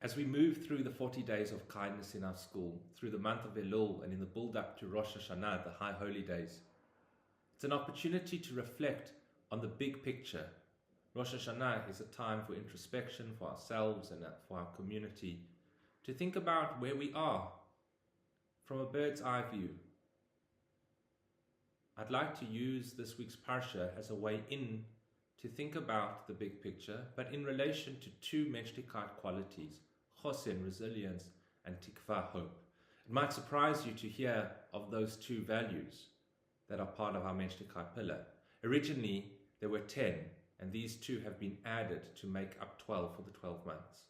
As we move through the 40 days of kindness in our school, through the month of Elul and in the build-up to Rosh Hashanah, the High Holy Days, it's an opportunity to reflect on the big picture. Rosh Hashanah is a time for introspection for ourselves and for our community, to think about where we are from a bird's eye view. I'd like to use this week's Parsha as a way in to think about the big picture, but in relation to two Menschlichkeit qualities, chosen, resilience, and tikva, hope. It might surprise you to hear of those two values that are part of our Menschlichkeit pillar. Originally, there were 10, and these two have been added to make up 12 for the 12 months.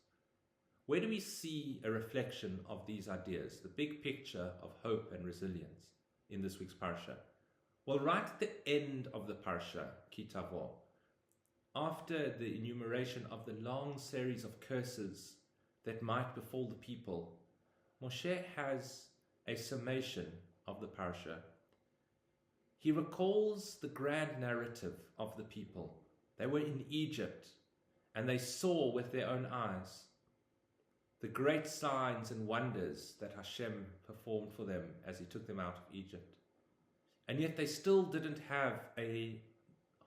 Where do we see a reflection of these ideas, the big picture of hope and resilience in this week's Parsha? Well, right at the end of the Parashat Ki Tavo, after the enumeration of the long series of curses that might befall the people, Moshe has a summation of the Parsha. He recalls the grand narrative of the people. They were in Egypt, and they saw with their own eyes the great signs and wonders that Hashem performed for them as He took them out of Egypt. And yet they still didn't have a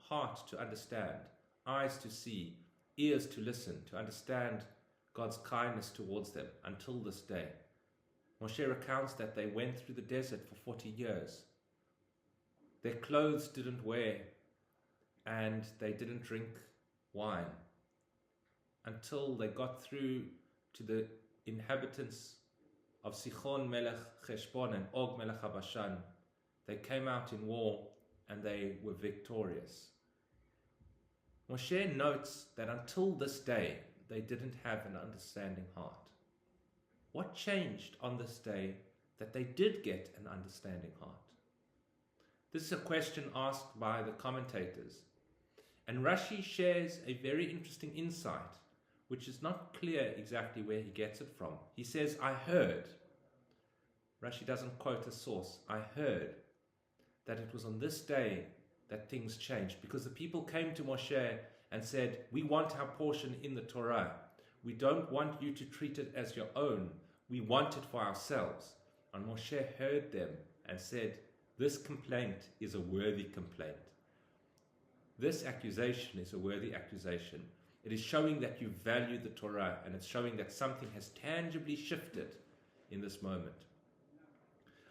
heart to understand, eyes to see, ears to listen, to understand God's kindness towards them until this day. Moshe recounts that they went through the desert for 40 years. Their clothes didn't wear, and they didn't drink wine until they got through to the inhabitants of Sichon Melech Cheshbon and Og Melech Habashan. They came out in war and they were victorious. Moshe notes that until this day, they didn't have an understanding heart. What changed on this day that they did get an understanding heart? This is a question asked by the commentators. And Rashi shares a very interesting insight, which is not clear exactly where he gets it from. He says, I heard. Rashi doesn't quote a source. I heard that it was on this day that things changed, because the people came to Moshe and said, we want our portion in the Torah. We don't want you to treat it as your own. We want it for ourselves. And Moshe heard them and said, this complaint is a worthy complaint. This accusation is a worthy accusation. It is showing that you value the Torah, and it's showing that something has tangibly shifted in this moment.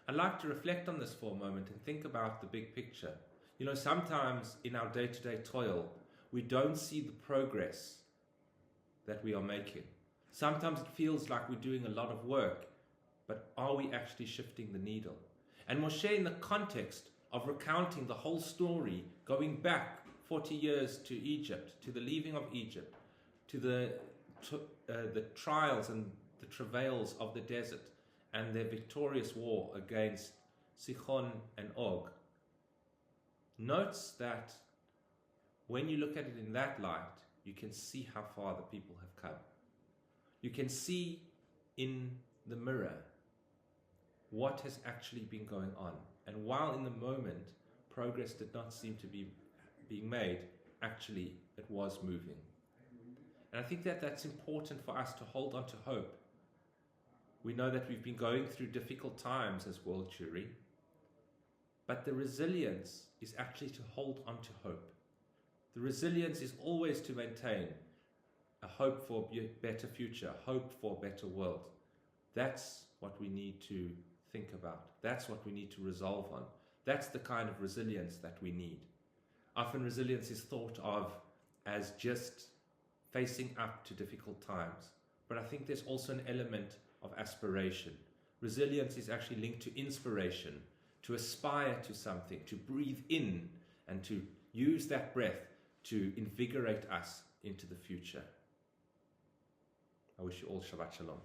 I'd like to reflect on this for a moment and think about the big picture. You know, sometimes in our day-to-day toil, we don't see the progress that we are making. Sometimes it feels like we're doing a lot of work, but are we actually shifting the needle? And Moshe, in the context of recounting the whole story, going back 40 years to Egypt, to the leaving of Egypt, to the trials and the travails of the desert, and their victorious war against Sichon and Og, notes that when you look at it in that light, you can see how far the people have come. You can see in the mirror what has actually been going on. And while in the moment progress did not seem to be being made, actually it was moving. And I think that that's important for us to hold on to hope. We know that we've been going through difficult times as World Jewry, but the resilience is actually to hold on to hope. The resilience is always to maintain a hope for a better future, hope for a better world. That's what we need to think about. That's what we need to resolve on. That's the kind of resilience that we need. Often resilience is thought of as just facing up to difficult times. But I think there's also an element of aspiration. Resilience is actually linked to inspiration, to aspire to something, to breathe in and to use that breath to invigorate us into the future. I wish you all Shabbat Shalom.